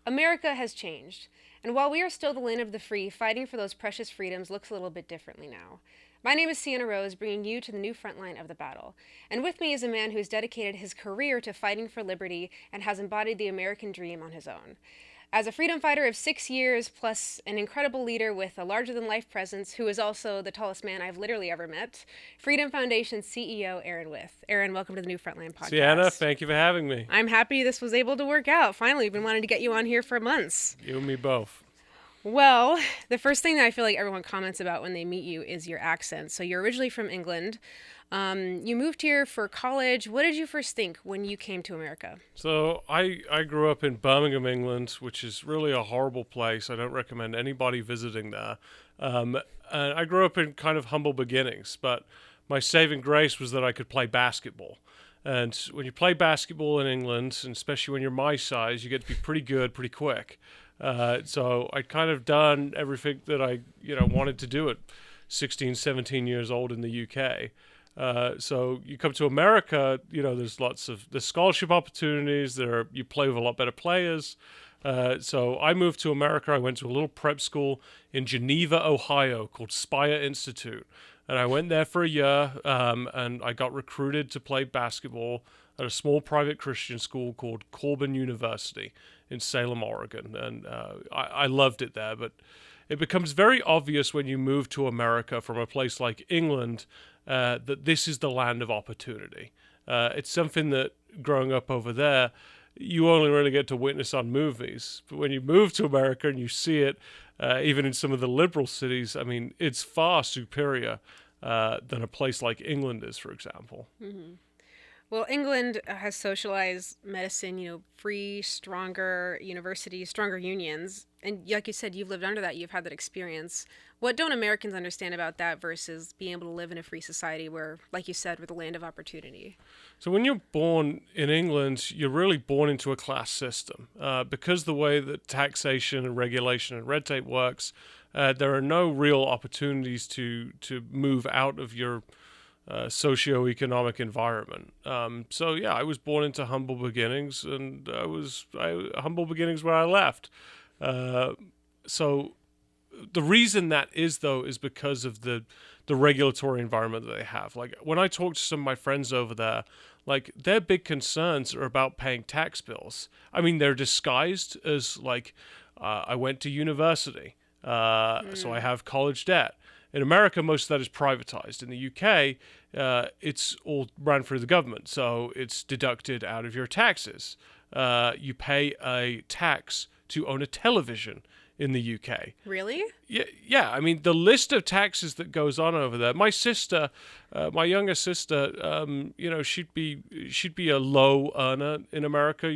America has changed, and while we are still the land of the free, fighting for those precious freedoms looks a little bit differently now. My name is Siena Rose, bringing you to the new front line of the battle. And with me is a man who has dedicated his career to fighting for liberty and has embodied the American dream on his own. As a freedom fighter of 6 years, plus an incredible leader with a larger than life presence, who is also the tallest man I've literally ever met, Freedom Foundation CEO Aaron Withe. Aaron, welcome to the New Frontline podcast. Sienna, thank you for having me. I'm happy this was able to work out. Finally, we've been wanting to get you on here for months. You and me both. Well, the first thing that I feel like everyone comments about when they meet you is your accent. So you're originally from England. You moved here for college. What did you first think when you came to America? So I grew up in Birmingham, England, which is really a horrible place. I don't recommend anybody visiting there. And I grew up in kind of humble beginnings, but my saving grace was that I could play basketball. And when you play basketball in England, and especially when you're my size, you get to be pretty good pretty quick. So I'd kind of done everything that I wanted to do at 16, 17 years old in the UK. So you come to America, there's there's scholarship opportunities. You play with a lot better players. So I moved to America. I went to a little prep school in Geneva, Ohio called Spire Institute. And I went there for a year, and I got recruited to play basketball at a small private Christian school called Corbin University in Salem, Oregon. And I loved it there, but it becomes very obvious when you move to America from a place like England that this is the land of opportunity. It's something that, growing up over there, you only really get to witness on movies. But when you move to America and you see it, even in some of the liberal cities, I mean, it's far superior than a place like England is, for example. Mm-hmm. Well, England has socialized medicine, free, stronger universities, stronger unions. And like you said, you've lived under that. You've had that experience. What don't Americans understand about that versus being able to live in a free society where, like you said, we're the land of opportunity? So when you're born in England, you're really born into a class system. Because the way that taxation and regulation and red tape works, there are no real opportunities to move out of your socioeconomic environment. So yeah, I was born into humble beginnings, and humble beginnings where I left. So the reason that is, though, is because of the regulatory environment that they have. Like, when I talk to some of my friends over there, like, their big concerns are about paying tax bills. I mean, they're disguised as I went to university, so I have college debt. In America, most of that is privatized. In the UK, it's all ran through the government, so it's deducted out of your taxes. You pay a tax to own a television in the UK. Really? Yeah. I mean, the list of taxes that goes on over there. My sister, my younger sister, she'd be a low earner in America.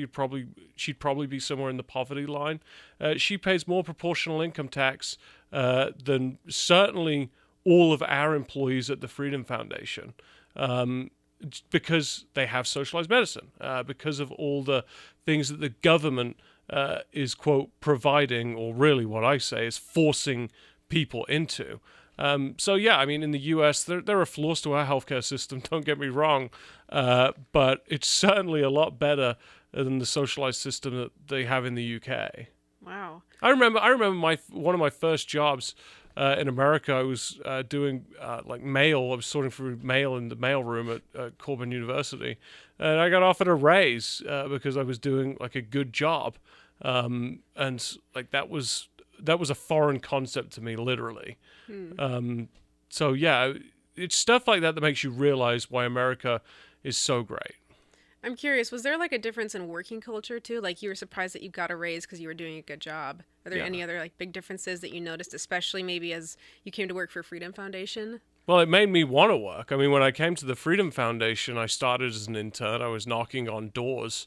She'd probably be somewhere in the poverty line. She pays more proportional income tax than certainly all of our employees at the Freedom Foundation, because they have socialized medicine, because of all the things that the government is, quote, providing, or really what I say is forcing people into. So yeah, I mean, in the US, there are flaws to our healthcare system, don't get me wrong, but it's certainly a lot better than the socialized system that they have in the UK. Wow. I remember one of my first jobs in America. I was doing mail. I was sorting through mail in the mailroom at Corbin University, and I got offered a raise because I was doing a good job, and that was a foreign concept to me, literally. So yeah, it's stuff like that that makes you realize why America is so great. I'm curious, was there a difference in working culture too? Like, you were surprised that you got a raise because you were doing a good job. Are there any other big differences that you noticed, especially maybe as you came to work for Freedom Foundation? Well, it made me want to work. I mean, when I came to the Freedom Foundation, I started as an intern. I was knocking on doors,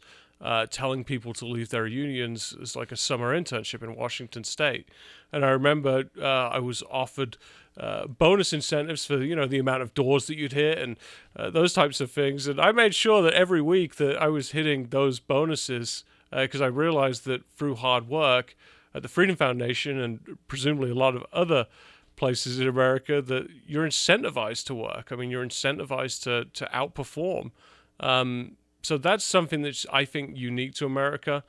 telling people to leave their unions as a summer internship in Washington State. And I remember I was offered bonus incentives for the amount of doors that you'd hit and those types of things. And I made sure that every week that I was hitting those bonuses, because I realized that through hard work at the Freedom Foundation and presumably a lot of other places in America, that you're incentivized to work. I mean, you're incentivized to outperform. So that's something that's, I think, unique to America.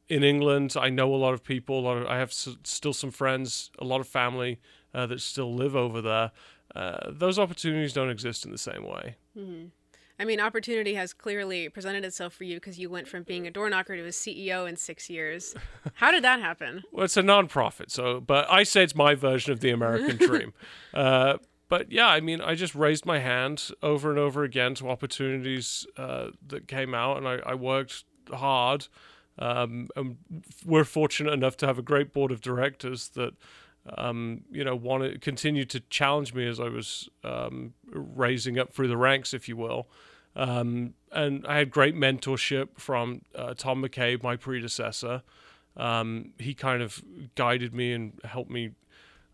in England. I know a lot of people. I have still some friends, a lot of family that still live over there. Those opportunities don't exist in the same way. Mm-hmm. I mean, opportunity has clearly presented itself for you because you went from being a door knocker to a CEO in 6 years. How did that happen? Well, it's a non-profit, but I say it's my version of the American dream. But yeah, I mean, I just raised my hand over and over again to opportunities that came out, and I worked hard. And we're fortunate enough to have a great board of directors that, wanted to continue to challenge me as I was raising up through the ranks, if you will. And I had great mentorship from Tom McCabe, my predecessor. He kind of guided me and helped me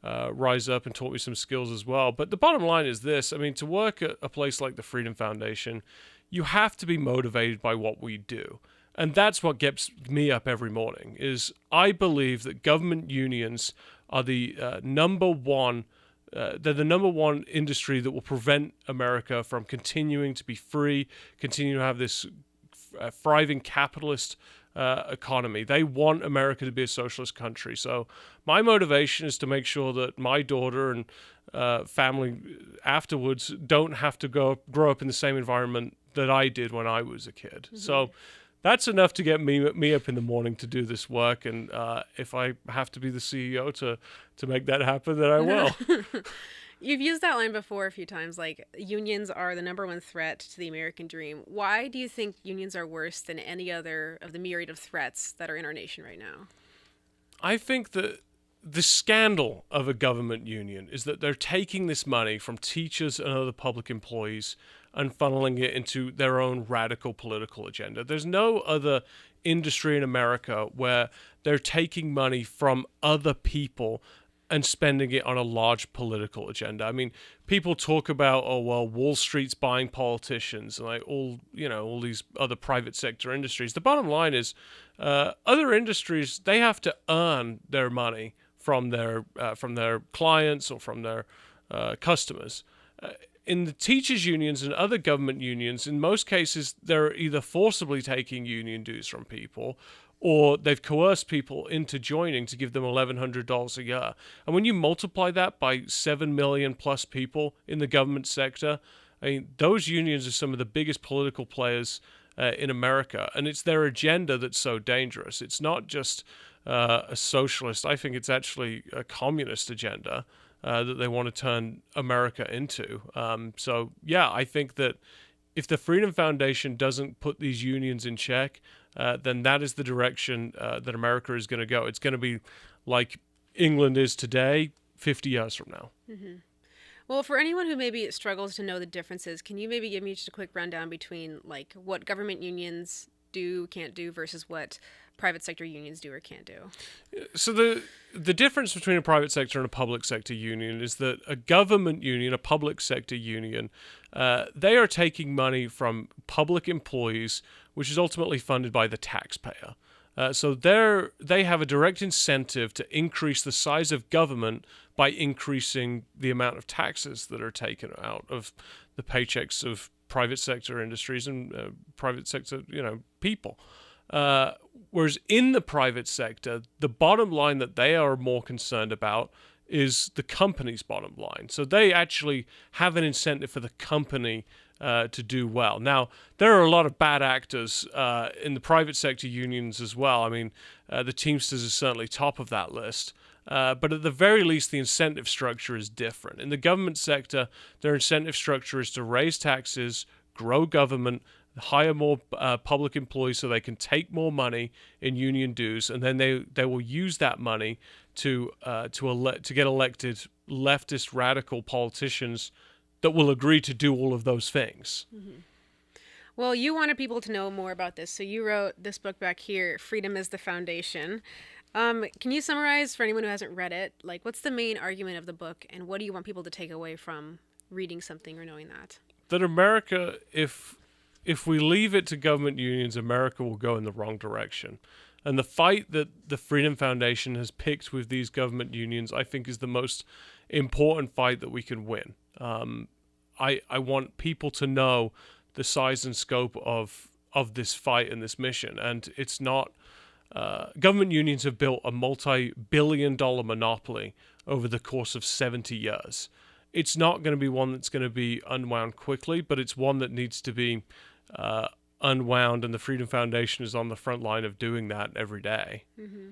rise up and taught me some skills as well. But the bottom line is this. I mean, to work at a place like the Freedom Foundation, you have to be motivated by what we do. And that's what gets me up every morning, is I believe that government unions are the number one they're the number one industry that will prevent America from continuing to be free, continue to have this thriving capitalist economy. They want America to be a socialist country. So my motivation is to make sure that my daughter and family afterwards don't have to grow up in the same environment that I did when I was a kid. Mm-hmm. So that's enough to get me up in the morning to do this work. And if I have to be the CEO to make that happen, then I will. You've used that line before a few times, like unions are the number one threat to the American dream. Why do you think unions are worse than any other of the myriad of threats that are in our nation right now? I think that the scandal of a government union is that they're taking this money from teachers and other public employees and funneling it into their own radical political agenda. There's no other industry in America where they're taking money from other people and spending it on a large political agenda. I mean, people talk about, oh, well, Wall Street's buying politicians and like all these other private sector industries. The bottom line is other industries, they have to earn their money from their clients or from their customers. In the teachers' unions and other government unions, in most cases, they're either forcibly taking union dues from people or they've coerced people into joining to give them $1,100 a year. And when you multiply that by 7 million plus people in the government sector, I mean, those unions are some of the biggest political players in America. And it's their agenda that's so dangerous. It's not just a socialist. I think it's actually a communist agenda that they want to turn America into. So, yeah, I think that if the Freedom Foundation doesn't put these unions in check, then that is the direction that America is going to go. It's going to be like England is today, 50 years from now. Mm-hmm. Well, for anyone who maybe struggles to know the differences, can you maybe give me just a quick rundown between like what government unions do, can't do, versus what private sector unions do or can't do? So the difference between a private sector and a public sector union is that a government union, a public sector union, they are taking money from public employees, which is ultimately funded by the taxpayer. So they have a direct incentive to increase the size of government by increasing the amount of taxes that are taken out of the paychecks of private sector industries and private sector, people. Whereas in the private sector, the bottom line that they are more concerned about is the company's bottom line. So they actually have an incentive for the company to do well. Now, there are a lot of bad actors in the private sector unions as well. I mean, the Teamsters is certainly top of that list. But at the very least, the incentive structure is different. In the government sector, their incentive structure is to raise taxes, grow government, hire more public employees so they can take more money in union dues, and then they will use that money to get elected leftist radical politicians that will agree to do all of those things. Mm-hmm. Well, you wanted people to know more about this, so you wrote this book back here, Freedom is the Foundation. Can you summarize for anyone who hasn't read it, like what's the main argument of the book, and what do you want people to take away from reading something or knowing that? That America, if we leave it to government unions, America will go in the wrong direction. And the fight that the Freedom Foundation has picked with these government unions, I think, is the most important fight that we can win. I want people to know the size and scope of this fight and this mission. And it's not government unions have built a multi-billion-dollar monopoly over the course of 70 years. It's not going to be one that's going to be unwound quickly, but it's one that needs to be unwound, and the Freedom Foundation is on the front line of doing that every day. Mm-hmm.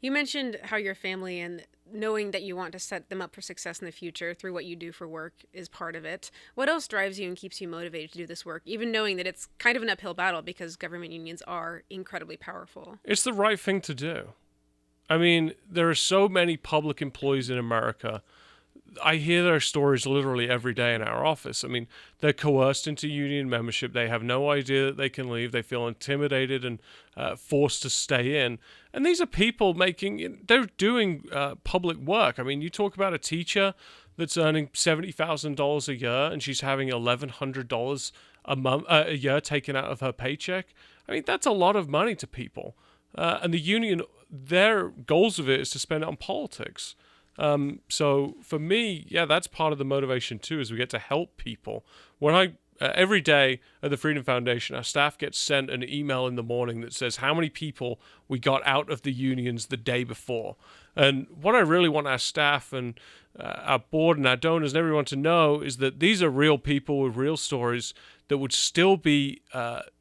You mentioned how your family and knowing that you want to set them up for success in the future through what you do for work is part of it. What else drives you and keeps you motivated to do this work, even knowing that it's kind of an uphill battle because government unions are incredibly powerful? It's the right thing to do. I mean, there are so many public employees in America. I hear their stories literally every day in our office. I mean, they're coerced into union membership. They have no idea that they can leave. They feel intimidated and forced to stay in. And these are people they're doing public work. I mean, you talk about a teacher that's earning $70,000 a year and she's having $1,100 a year taken out of her paycheck. I mean, that's a lot of money to people. And the union, their goals of it is to spend it on politics. So for me, yeah, that's part of the motivation too, is we get to help people. When every day at the Freedom Foundation, our staff gets sent an email in the morning that says how many people we got out of the unions the day before. And what I really want our staff and our board and our donors and everyone to know is that these are real people with real stories that would still be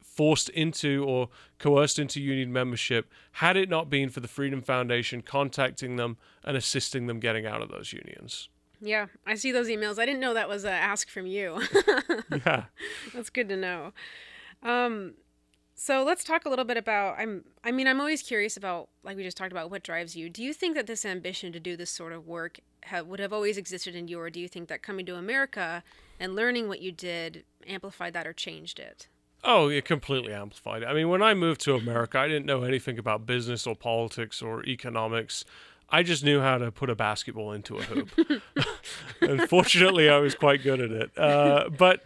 forced into or coerced into union membership had it not been for the Freedom Foundation contacting them and assisting them getting out of those unions. Yeah, I see those emails. I didn't know that was a ask from you. Yeah. That's good to know. So let's talk a little bit about, I'm always curious about, like we just talked about, what drives you. Do you think that this ambition to do this sort of work would have always existed in you, or do you think that coming to America and learning what you did amplified that or changed it? Oh, it completely amplified it. I mean, when I moved to America, I didn't know anything about business or politics or economics. I just knew how to put a basketball into a hoop. Unfortunately, I was quite good at it. But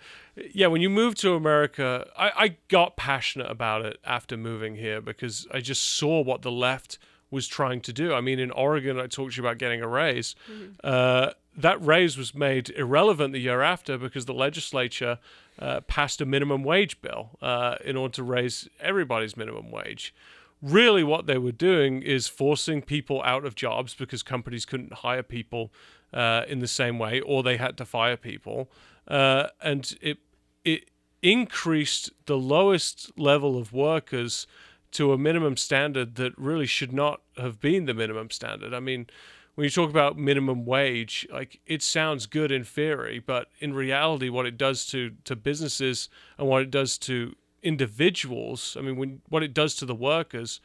yeah, when you move to America, I got passionate about it after moving here because I just saw what the left was trying to do. I mean, in Oregon, I talked to you about getting a raise. Mm-hmm. That raise was made irrelevant the year after because the legislature passed a minimum wage bill in order to raise everybody's minimum wage. Really what they were doing is forcing people out of jobs because companies couldn't hire people in the same way, or they had to fire people. And it increased the lowest level of workers to a minimum standard that really should not have been the minimum standard. I mean, when you talk about minimum wage, like, it sounds good in theory, but in reality, what it does to businesses and what it does to individuals, I mean, what it does to the workers,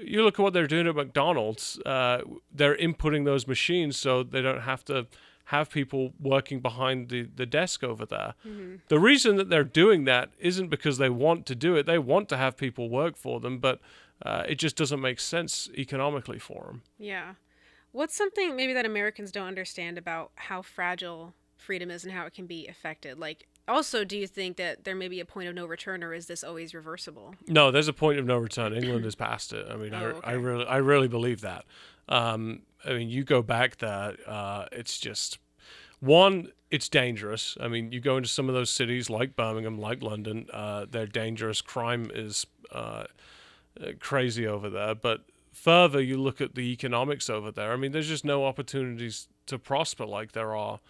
you look at what they're doing at McDonald's, they're inputting those machines so they don't have to have people working behind the desk over there. Mm-hmm. The reason that they're doing that isn't because they want to do it. They want to have people work for them, but it just doesn't make sense economically for them. Yeah. What's something maybe that Americans don't understand about how fragile freedom is and how it can be affected? Like, also, do you think that there may be a point of no return, or is this always reversible? No, there's a point of no return. England has passed it. I mean, I really believe that. I mean, you go back there, it's just, one, it's dangerous. I mean, you go into some of those cities like Birmingham, like London, they're dangerous. Crime is crazy over there. But further, you look at the economics over there. I mean, there's just no opportunities to prosper like there are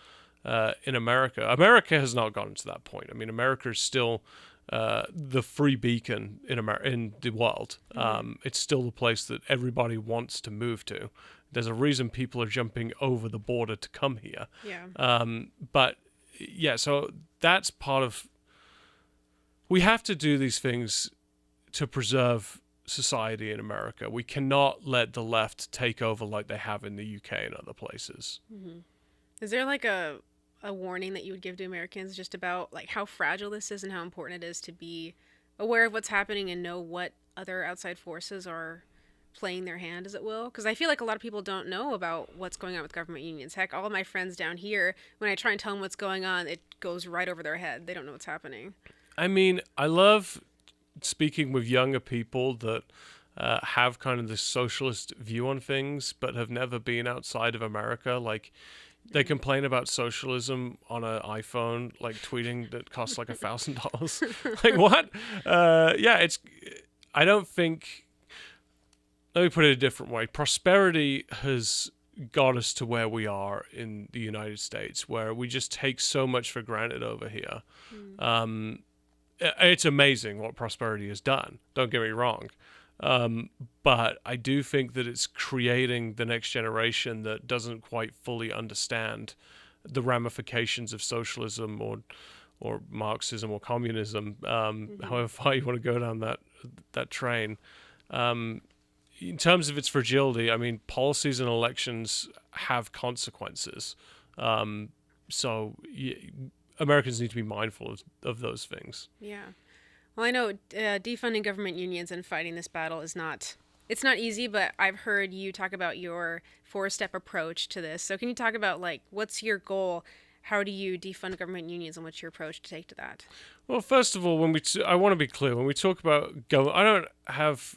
in America. America has not gotten to that point. I mean, America is still the free beacon in the world. Mm-hmm. It's still the place that everybody wants to move to. There's a reason people are jumping over the border to come here. Yeah. But yeah, so that's part of. We have to do these things to preserve society in America. We cannot let the left take over like they have in the UK and other places. Mm-hmm. Is there like a warning that you would give to Americans just about like how fragile this is and how important it is to be aware of what's happening and know what other outside forces are playing their hand, as it will? Because I feel like a lot of people don't know about what's going on with government unions. Heck, all of my friends down here, when I try and tell them what's going on, it goes right over their head. They don't know what's happening. I mean, I love speaking with younger people that have kind of this socialist view on things, but have never been outside of America. Like, they complain about socialism on an iPhone, like tweeting that costs like $1,000. Like, what? Yeah, I don't think. let me put it a different way. Prosperity has got us to where we are in the United States, where we just take so much for granted over here. Um, it's amazing what prosperity has done. Don't get me wrong. But I do think that it's creating the next generation that doesn't quite fully understand the ramifications of socialism or Marxism or communism, however far you want to go down that train. In terms of its fragility, I mean, policies and elections have consequences. So Americans need to be mindful of those things. Yeah. Well, I know defunding government unions and fighting this battle is not, it's not easy, but I've heard you talk about your 4-step approach to this. So can you talk about, like, what's your goal? How do you defund government unions, and what's your approach to take to that? Well, first of all, I want to be clear, when we talk about government, I don't have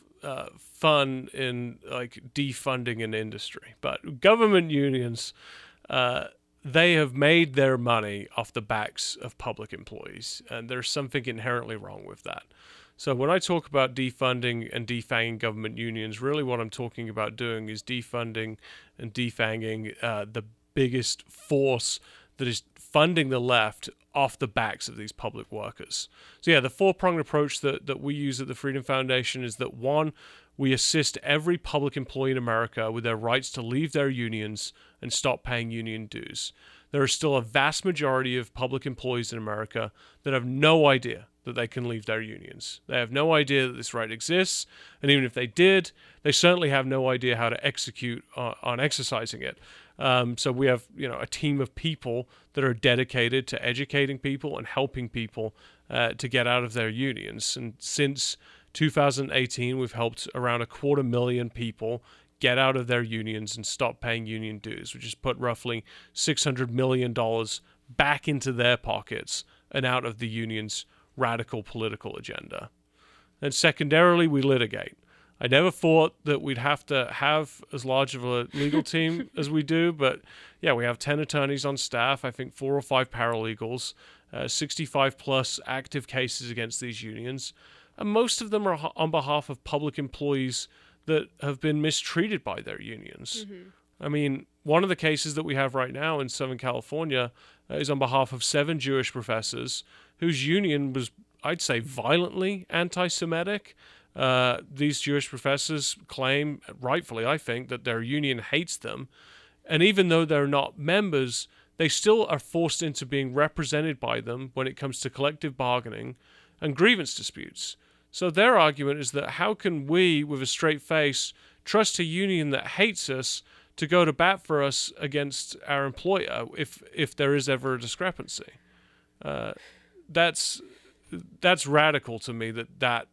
fun in like defunding an industry, but government unions, they have made their money off the backs of public employees, and there's something inherently wrong with that. So when I talk about defunding and defanging government unions, really what I'm talking about doing is defunding and defanging the biggest force that is funding the left off the backs of these public workers. So yeah, the 4-pronged approach that we use at the Freedom Foundation is that, one, we assist every public employee in America with their rights to leave their unions and stop paying union dues. There are still a vast majority of public employees in America that have no idea that they can leave their unions. They have no idea that this right exists, and even if they did, they certainly have no idea how to execute on exercising it. So we have, a team of people that are dedicated to educating people and helping people to get out of their unions. And since 2018, we've helped around 250,000 people get out of their unions and stop paying union dues, which has put roughly $600 million back into their pockets and out of the union's radical political agenda. And secondarily, we litigate. I never thought that we'd have to have as large of a legal team as we do, but yeah, we have 10 attorneys on staff, I think 4 or 5 paralegals, 65 plus active cases against these unions, and most of them are on behalf of public employees that have been mistreated by their unions. Mm-hmm. I mean, one of the cases that we have right now in Southern California is on behalf of 7 Jewish professors whose union was, I'd say, violently anti-Semitic. These Jewish professors claim, rightfully I think, that their union hates them. And even though they're not members, they still are forced into being represented by them when it comes to collective bargaining and grievance disputes. So their argument is that how can we, with a straight face, trust a union that hates us to go to bat for us against our employer if there is ever a discrepancy? That's radical to me that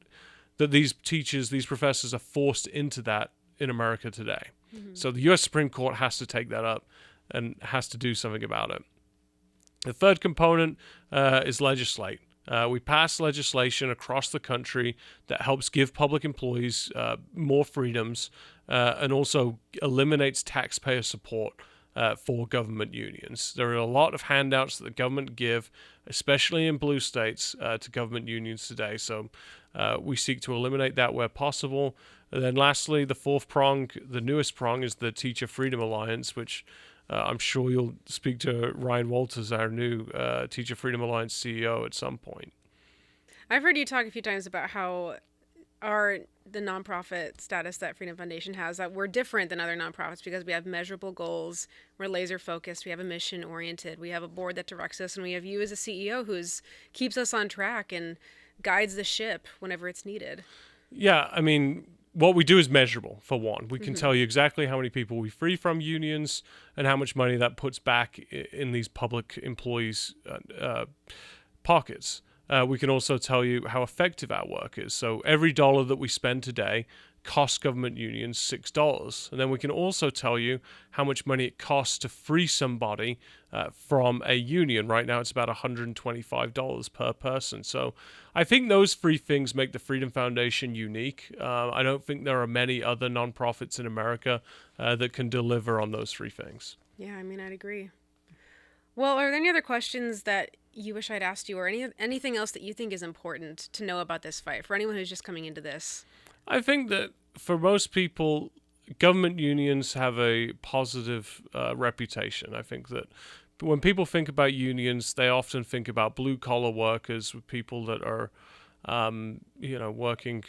these teachers, these professors are forced into that in America today. Mm-hmm. So the U.S. Supreme Court has to take that up and has to do something about it. The third component is legislate. We pass legislation across the country that helps give public employees more freedoms and also eliminates taxpayer support for government unions. There are a lot of handouts that the government give, especially in blue states, to government unions today. So we seek to eliminate that where possible. And then lastly, the 4th prong, the newest prong, is the Teacher Freedom Alliance, which I'm sure you'll speak to Ryan Walters, our new Teacher Freedom Alliance CEO, at some point. I've heard you talk a few times about how the nonprofit status that Freedom Foundation has, that we're different than other nonprofits because we have measurable goals, we're laser focused, we have a mission oriented, we have a board that directs us, and we have you as a CEO who keeps us on track and guides the ship whenever it's needed. Yeah, I mean, what we do is measurable, for one. We can tell you exactly how many people we free from unions and how much money that puts back in these public employees' pockets. We can also tell you how effective our work is. So every dollar that we spend today costs government unions $6. And then we can also tell you how much money it costs to free somebody from a union. Right now it's about $125 per person. So I think those 3 things make the Freedom Foundation unique. I don't think there are many other nonprofits in America that can deliver on those 3 things. Yeah, I mean, I'd agree. Well, are there any other questions that you wish I'd asked you, or anything else that you think is important to know about this fight for anyone who's just coming into this? I think that for most people, government unions have a positive reputation. I think that when people think about unions, they often think about blue collar workers, people that are, working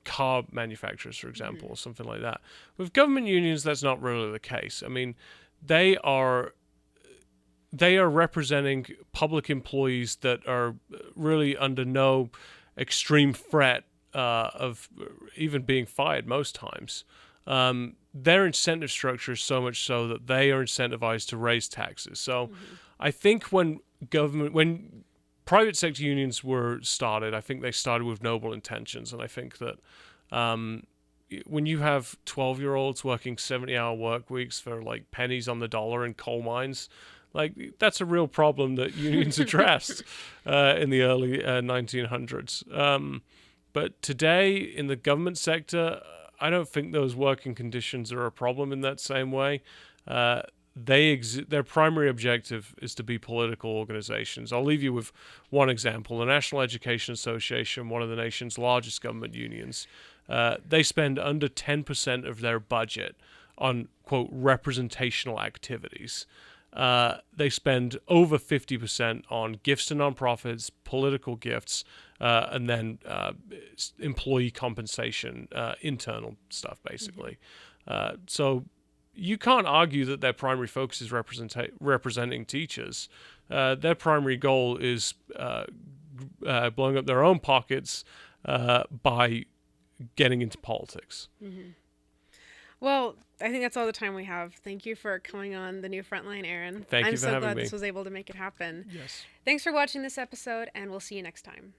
car manufacturers, for example, or something like that. With government unions, that's not really the case. I mean, they are representing public employees that are really under no extreme threat of even being fired most times. Their incentive structure is so much so that they are incentivized to raise taxes. So I think when private sector unions were started, I think they started with noble intentions. And I think that when you have 12-year-olds working 70-hour work weeks for like pennies on the dollar in coal mines, like that's a real problem that unions addressed in the early 1900s. But today in the government sector, I don't think those working conditions are a problem in that same way. Their primary objective is to be political organizations. I'll leave you with one example. The National Education Association, one of the nation's largest government unions, they spend under 10% of their budget on, quote, representational activities. They spend over 50% on gifts to nonprofits, political gifts, and then employee compensation, internal stuff, basically. So you can't argue that their primary focus is representing teachers. Their primary goal is blowing up their own pockets by getting into politics. Well, I think that's all the time we have. Thank you for coming on the new Frontline, Aaron. Thank you for having me. I'm so glad this was able to make it happen. Yes. Thanks for watching this episode, and we'll see you next time.